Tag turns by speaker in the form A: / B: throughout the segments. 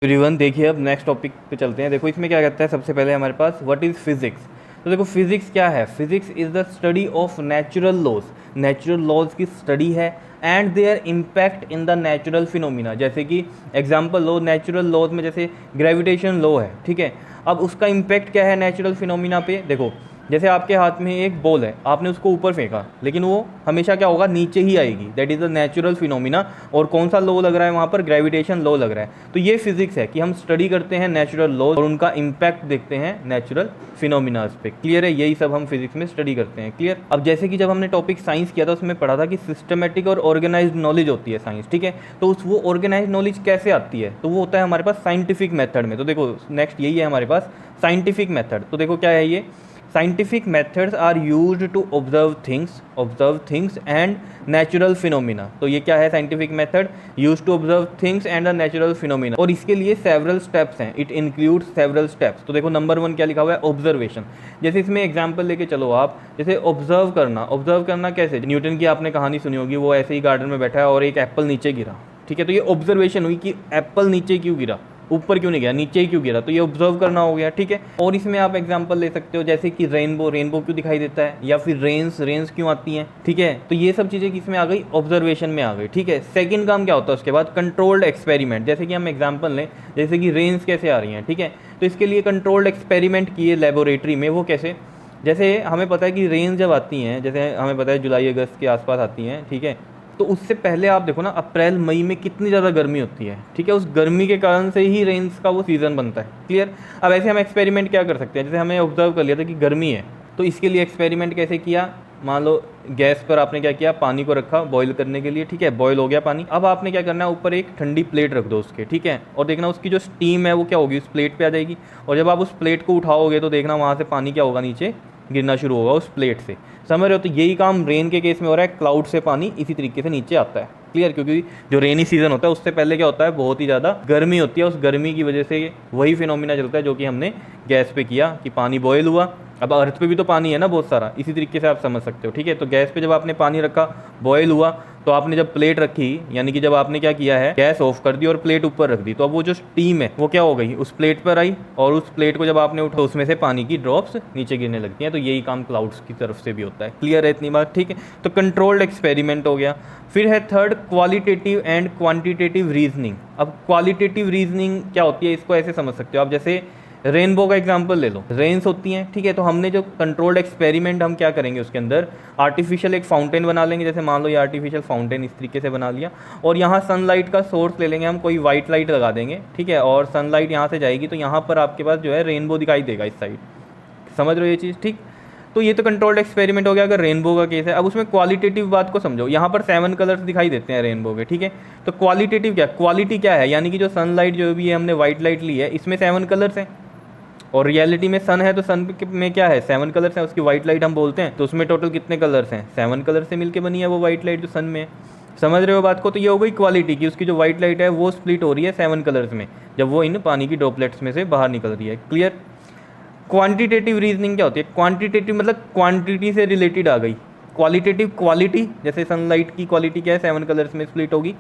A: Everyone, देखिए अब next topic पे चलते हैं। देखो इसमें क्या कहता है, सबसे पहले हमारे पास व्हाट इज़ फिजिक्स। तो देखो फिजिक्स क्या है, physics is the study of natural laws, natural laws की स्टडी है and their impact in the natural phenomena. जैसे कि एग्जांपल लो, नेचुरल लॉज में जैसे ग्रेविटेशन लॉ है, ठीक है। अब उसका इम्पैक्ट क्या है नेचुरल फिनोमिना पे। देखो जैसे आपके हाथ में एक बॉल है, आपने उसको ऊपर फेंका, लेकिन वो हमेशा क्या होगा, नीचे ही आएगी। That is the natural phenomena. और कौन सा लॉ लग रहा है वहाँ पर, ग्रेविटेशन लॉ लग रहा है। तो ये फिजिक्स है कि हम स्टडी करते हैं नेचुरल लॉ और उनका इम्पैक्ट देखते हैं नेचुरल फिनोमिनाज पे। क्लियर है, यही सब हम फिजिक्स में स्टडी करते हैं। क्लियर। अब जैसे कि जब हमने टॉपिक साइंस किया था उसमें पढ़ा था कि सिस्टमेटिक और ऑर्गेनाइज्ड नॉलेज होती है साइंस, ठीक है। तो उस वो ऑर्गेनाइज्ड नॉलेज कैसे आती है, तो वो होता है हमारे पास साइंटिफिक मेथड में। तो देखो नेक्स्ट यही है हमारे पास साइंटिफिक मेथड। तो देखो क्या है ये, scientific methods are used to observe things and natural phenomena। तो ये क्या है scientific method, used to observe things and the natural phenomena। और इसके लिए several steps हैं, it includes several steps। तो देखो नंबर 1 क्या लिखा हुआ है, ऑब्जर्वेशन। जैसे इसमें एग्जाम्पल लेके चलो आप, जैसे ऑब्जर्व करना कैसे, न्यूटन की आपने कहानी सुनी होगी, वो ऐसे ही गार्डन में बैठा है और एक एप्पल नीचे गिरा, ठीक है। तो ये ऑब्जर्वेशन हुई कि एप्पल नीचे क्यों गिरा, ऊपर क्यों नहीं गया, नीचे ही क्यों गिरा, तो ये ऑब्जर्व करना हो गया, ठीक है। और इसमें आप एग्जांपल ले सकते हो जैसे कि रेनबो क्यों दिखाई देता है, या फिर रेन्स क्यों आती हैं, ठीक है। तो ये सब चीज़ें किसमें आ गई, ऑब्जर्वेशन में आ गई, ठीक है। सेकंड काम क्या होता है उसके बाद, कंट्रोल्ड एक्सपेरिमेंट। जैसे कि हम एग्जाम्पल लें, जैसे कि रेन्स कैसे आ रही हैं, ठीक है। तो इसके लिए कंट्रोल्ड एक्सपेरिमेंट किए लेबोरेटरी में। वो कैसे, जैसे हमें पता है कि रेन्स जब आती हैं, जैसे हमें पता है जुलाई अगस्त के आसपास आती हैं, ठीक है। तो उससे पहले आप देखो ना, अप्रैल मई में कितनी ज़्यादा गर्मी होती है, ठीक है। उस गर्मी के कारण से ही रेन्स का वो सीज़न बनता है। क्लियर। अब ऐसे हम एक्सपेरिमेंट क्या कर सकते हैं, जैसे हमें ऑब्जर्व कर लिया था कि गर्मी है, तो इसके लिए एक्सपेरिमेंट कैसे किया, मान लो गैस पर आपने क्या किया, पानी को रखा बॉईल करने के लिए, ठीक है। बॉईल हो गया पानी, अब आपने क्या करना है, ऊपर एक ठंडी प्लेट रख दो उसके, ठीक है। और देखना उसकी जो स्टीम है वो क्या होगी, उस प्लेट पे आ जाएगी। और जब आप उस प्लेट को उठाओगे तो देखना वहाँ से पानी क्या होगा, नीचे गिरना शुरू होगा उस प्लेट से। समझ रहे हो, तो यही काम रेन के केस में हो रहा है, क्लाउड से पानी इसी तरीके से नीचे आता है। क्लियर। क्योंकि जो रेनी सीजन होता है उससे पहले क्या होता है, बहुत ही ज़्यादा गर्मी होती है, उस गर्मी की वजह से वही फिनोमिना चलता है जो कि हमने गैस पे किया कि पानी बॉयल हुआ। अब अर्थ पे भी तो पानी है ना बहुत सारा, इसी तरीके से आप समझ सकते हो, ठीक है। तो गैस पे जब आपने पानी रखा, बॉयल हुआ, तो आपने जब प्लेट रखी, यानी कि जब आपने क्या किया है, गैस ऑफ कर दी और प्लेट ऊपर रख दी, तो अब वो जो स्टीम है वो क्या हो गई, उस प्लेट पर आई, और उस प्लेट को जब आपने उठा, उसमें से पानी की ड्रॉप्स नीचे गिरने लगती हैं। तो यही काम क्लाउड्स की तरफ से भी होता है। क्लियर है इतनी बात, ठीक है। तो कंट्रोल्ड एक्सपेरिमेंट हो गया। फिर है third, qualitative and quantitative reasoning. अब क्वालिटेटिव रीजनिंग क्या होती है, इसको ऐसे समझ सकते हो आप, जैसे रेनबो का एग्जांपल ले लो, रेन्स होती हैं, ठीक है। तो हमने जो कंट्रोल्ड एक्सपेरिमेंट हम क्या करेंगे, उसके अंदर आर्टिफिशियल एक फाउंटेन बना लेंगे। जैसे मान लो ये आर्टिफिशियल फाउंटेन इस तरीके से बना लिया, और यहाँ सनलाइट का सोर्स ले लेंगे हम, कोई वाइट लाइट लगा देंगे, ठीक है। और सनलाइट यहाँ से जाएगी तो यहाँ पर आपके पास जो है रेनबो दिखाई देगा इस साइड। समझ रहे हो ये चीज़, ठीक। तो ये तो कंट्रोल्ड एक्सपेरिमेंट हो गया अगर रेनबो का केस है। अब उसमें क्वालिटेटिव बात को समझो, यहाँ पर 7 कलर्स दिखाई देते हैं रेनबो के, ठीक है। तो क्वालिटेटिव क्या, क्वालिटी क्या है, यानी कि जो सनलाइट जो भी है, हमने वाइट लाइट ली है, इसमें 7 कलर्स हैं, और रियलिटी में सन है तो सन में क्या है, 7 कलर्स हैं। उसकी वाइट लाइट हम बोलते हैं, तो उसमें टोटल कितने कलर्स हैं, 7 कलर से मिलके बनी है वो वाइट लाइट जो सन में है। समझ रहे हो बात को। तो ये हो गई क्वालिटी की, उसकी जो वाइट लाइट है वो स्प्लिट हो रही है 7 कलर्स में, जब वो इन पानी की ड्रॉपलेट्स में से बाहर निकल रही है। क्लियर। क्वांटिटेटिव रीजनिंग क्या होती है, क्वांटिटेटिव मतलब क्वांटिटी से रिलेटेड आ गई, क्वालिटेटिव क्वालिटी, जैसे सनलाइट की क्वालिटी क्या है, 7 कलर्स में स्प्लिट होगी।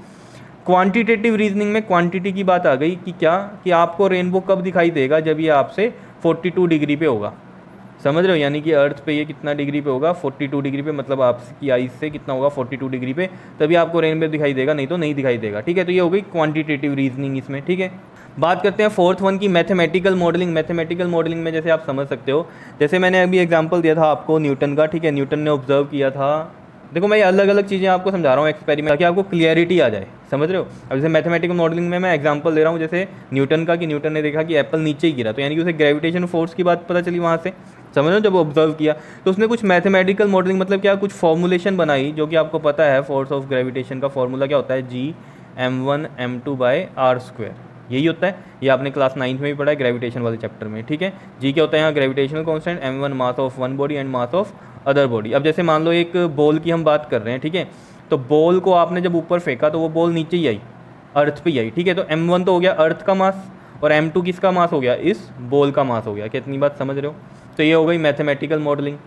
A: क्वांटिटेटिव रीजनिंग में क्वांटिटी की बात आ गई कि क्या, कि आपको रेनबो कब दिखाई देगा, जब ये आपसे 42 डिग्री पे होगा। समझ रहे हो, यानी कि अर्थ पे ये कितना डिग्री पे होगा, 42 डिग्री पे, मतलब आपकी आइज से कितना होगा, 42 डिग्री पे, तभी आपको रेनबो दिखाई देगा, नहीं तो नहीं दिखाई देगा, ठीक है। तो ये हो गई क्वांटिटेटिव रीजनिंग इसमें, ठीक है। बात करते हैं फोर्थ वन की, मैथमेटिकल मॉडलिंग। मैथमेटिकल मॉडलिंग में जैसे आप समझ सकते हो, जैसे मैंने अभी एग्जांपल दिया था आपको न्यूटन का, ठीक है। न्यूटन ने ऑब्जर्व किया था। देखो मैं ये अलग अलग चीज़ें आपको समझा रहा हूँ एक्सपेरिमेंट, ताकि आपको क्लियरिटी आ जाए। समझ रहे हो। अब जैसे मैथमेटिकल मॉडलिंग में मैं एग्जांपल दे रहा हूँ, जैसे न्यूटन का, कि न्यूटन ने देखा कि एप्पल नीचे ही गिरा, तो यानी कि उसे ग्रेविटेशन फोर्स की बात पता चली वहाँ से। समझ रहे हो, जब ऑब्जर्व किया तो उसने कुछ मैथमेटिकल मॉडलिंग मतलब क्या, कुछ फॉर्मुलेशन बनाई, जो कि आपको पता है फोर्स ऑफ ग्रेविटेशन का फॉर्मूला क्या होता है, G m1m2/r²। यही होता है, ये आपने क्लास 9th में भी पढ़ा है ग्रेविटेशन वाले चैप्टर में, ठीक है। जी क्या होता है यहाँ, gravitational constant, m1 mass of one body and mass of other body. अब जैसे मान लो एक बॉल की हम बात कर रहे हैं, ठीक है। तो बॉल को आपने जब ऊपर फेंका तो वो बॉल नीचे ही आई, अर्थ पे ही आई, ठीक है। तो m1 तो हो गया अर्थ का मास, और m2 किसका मास हो गया, इस बॉल का मास हो गया। कितनी बात समझ रहे हो। तो ये हो गई मैथमेटिकल मॉडलिंग।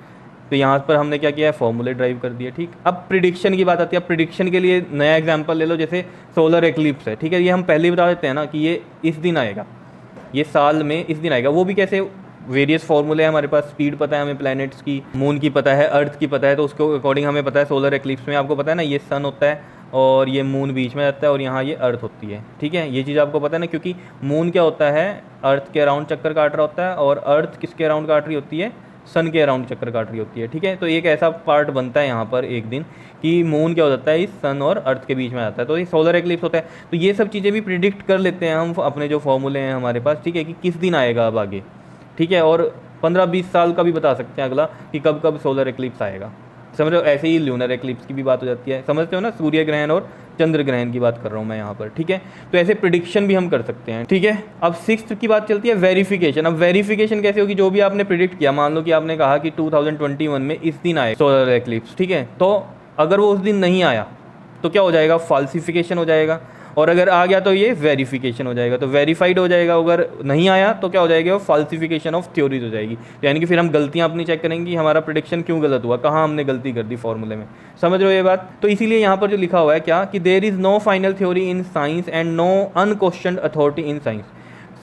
A: तो यहाँ पर हमने क्या किया है, फॉर्मूले ड्राइव कर दिए। ठीक, अब प्रिडिक्शन की बात आती है। अब प्रिडिक्शन के लिए नया एग्जांपल ले लो, जैसे सोलर एक्लिप्स है। ठीक है, ये हम पहले ही बता देते हैं ना कि ये इस दिन आएगा, ये साल में इस दिन आएगा। वो भी कैसे, वेरियस फॉर्मूले हैं हमारे पास, स्पीड पता है हमें प्लैनेट्स की, मून की पता है, अर्थ की पता है, तो उसके अकॉर्डिंग हमें पता है सोलर एक्लिप्स में आपको पता है ना, ये सन होता है और ये मून बीच में रहता है और यहाँ ये अर्थ होती है। ठीक है, ये चीज़ आपको पता है ना, क्योंकि मून क्या होता है, अर्थ के अराउंड चक्कर काट रहा होता है और अर्थ किसके अराउंड काट रही होती है, सन के अराउंड चक्कर काट रही होती है। ठीक है, तो एक ऐसा पार्ट बनता है यहाँ पर एक दिन कि मून क्या हो जाता है, इस सन और अर्थ के बीच में आता है, तो ये सोलर एक्लिप्स होता है। तो ये सब चीज़ें भी प्रिडिक्ट कर लेते हैं हम अपने जो फॉर्मूले हैं हमारे पास। ठीक है, कि किस दिन आएगा अब आगे। ठीक है, और 15-20 साल का भी बता सकते हैं अगला कि कब कब सोलर एक्लिप्स आएगा। समझ रहे हो, ऐसे ही ल्यूनर एक्लिप्स की भी बात हो जाती है, समझते हो ना, सूर्य ग्रहण और चंद्र ग्रहण की बात कर रहा हूँ मैं यहाँ पर। ठीक है, तो ऐसे प्रिडिक्शन भी हम कर सकते हैं। ठीक है, अब 6th की बात चलती है वेरिफिकेशन। अब वेरिफिकेशन कैसे होगी, जो भी आपने प्रिडिक्ट किया, मान लो कि आपने कहा कि 2021 में इस दिन आए सोलर एक्लिप्स। ठीक है, तो अगर वो उस दिन नहीं आया तो क्या हो जाएगा, फॉल्सिफिकेशन हो जाएगा, और अगर आ गया तो ये वेरिफिकेशन हो जाएगा, तो वेरीफाइड हो जाएगा। अगर नहीं आया तो क्या हो जाएगा, वो फॉल्सिफिकेशन ऑफ थ्योरीज हो जाएगी। यानी कि फिर हम गलतियां अपनी चेक करेंगे, हमारा प्रेडिक्शन क्यों गलत हुआ, कहाँ हमने गलती कर दी फॉर्मूले में। समझ रहे हो ये बात। तो इसीलिए यहाँ पर जो लिखा हुआ है क्या, कि there is no final theory in science and no unquestioned authority in science.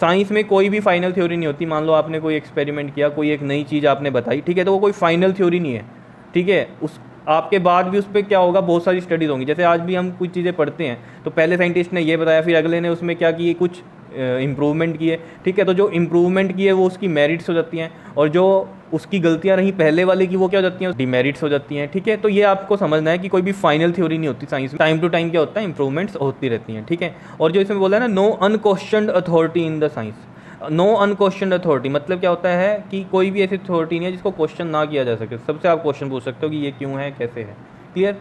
A: Science में कोई भी फाइनल थ्योरी नहीं होती। मान लो आपने कोई एक्सपेरिमेंट किया, कोई एक नई चीज़ आपने बताई, ठीक है, तो वो कोई फाइनल थ्योरी नहीं है। ठीक है, उस आपके बाद भी उस पर क्या होगा, बहुत सारी स्टडीज़ होंगी। जैसे आज भी हम कुछ चीज़ें पढ़ते हैं, तो पहले साइंटिस्ट ने ये बताया, फिर अगले ने उसमें क्या किए, कुछ इम्प्रूवमेंट किए। ठीक है, तो जो इम्प्रूवमेंट किए वो उसकी मेरिट्स हो जाती हैं, और जो उसकी गलतियां रही पहले वाले की, वो क्या हो जाती हैं, डिमेरिट्स हो जाती हैं। ठीक है, तो ये आपको समझना है कि कोई भी फाइनल थ्योरी नहीं होती साइंस में। टाइम टू टाइम क्या होता है, इंप्रूवमेंट्स होती रहती हैं। ठीक है, और जो इसमें बोला है ना, no unquestioned authority in the science. No unquestioned authority मतलब क्या होता है कि कोई भी ऐसी अथॉरिटी नहीं है जिसको क्वेश्चन ना किया जा सके। सबसे आप क्वेश्चन पूछ सकते हो कि ये क्यों है, कैसे है। क्लियर।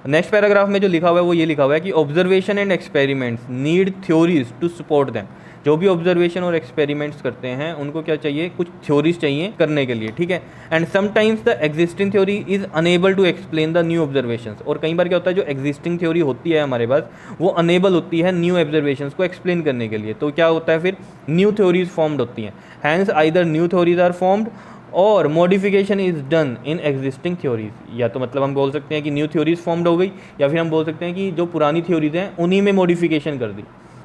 A: नेक्स्ट पैराग्राफ में जो लिखा हुआ है वो ये लिखा हुआ है कि observation and experiments need theories to support them. जो भी ऑब्जर्वेशन और एक्सपेरिमेंट्स करते हैं उनको क्या चाहिए, कुछ थ्योरीज चाहिए करने के लिए। ठीक है, and sometimes the existing theory is unable to explain the new observations. और कई बार क्या होता है, जो एग्जिस्टिंग थ्योरी होती है हमारे पास, वो अनेबल होती है न्यू ऑब्जर्वेशंस को एक्सप्लेन करने के लिए। तो क्या होता है, फिर न्यू थ्योरीज फॉर्म्ड होती हैं। Hence either new theories are formed और modification is done in existing theories. या तो मतलब हम बोल सकते हैं कि न्यू थ्योरीज फॉर्म्ड हो गई, या फिर हम बोल सकते हैं कि जो पुरानी थ्योरीज हैं उन्हीं में मॉडिफिकेशन कर दी।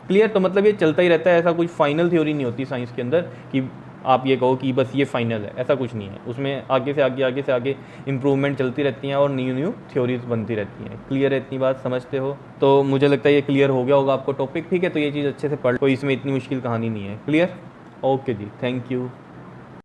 A: क्लियर। तो मतलब ये चलता ही रहता है, ऐसा कुछ फाइनल थ्योरी नहीं होती साइंस के अंदर कि आप ये कहो कि बस ये फाइनल है, ऐसा कुछ नहीं है। उसमें आगे से आगे इंप्रूवमेंट चलती रहती हैं और न्यू थ्योरीज बनती रहती हैं। क्लियर है, इतनी बात समझते हो? तो मुझे लगता है ये क्लियर हो गया होगा आपको टॉपिक। ठीक है, तो ये चीज़ अच्छे से पढ़, कोई इसमें इतनी मुश्किल कहानी नहीं है। क्लियर। ओके जी, थैंक यू।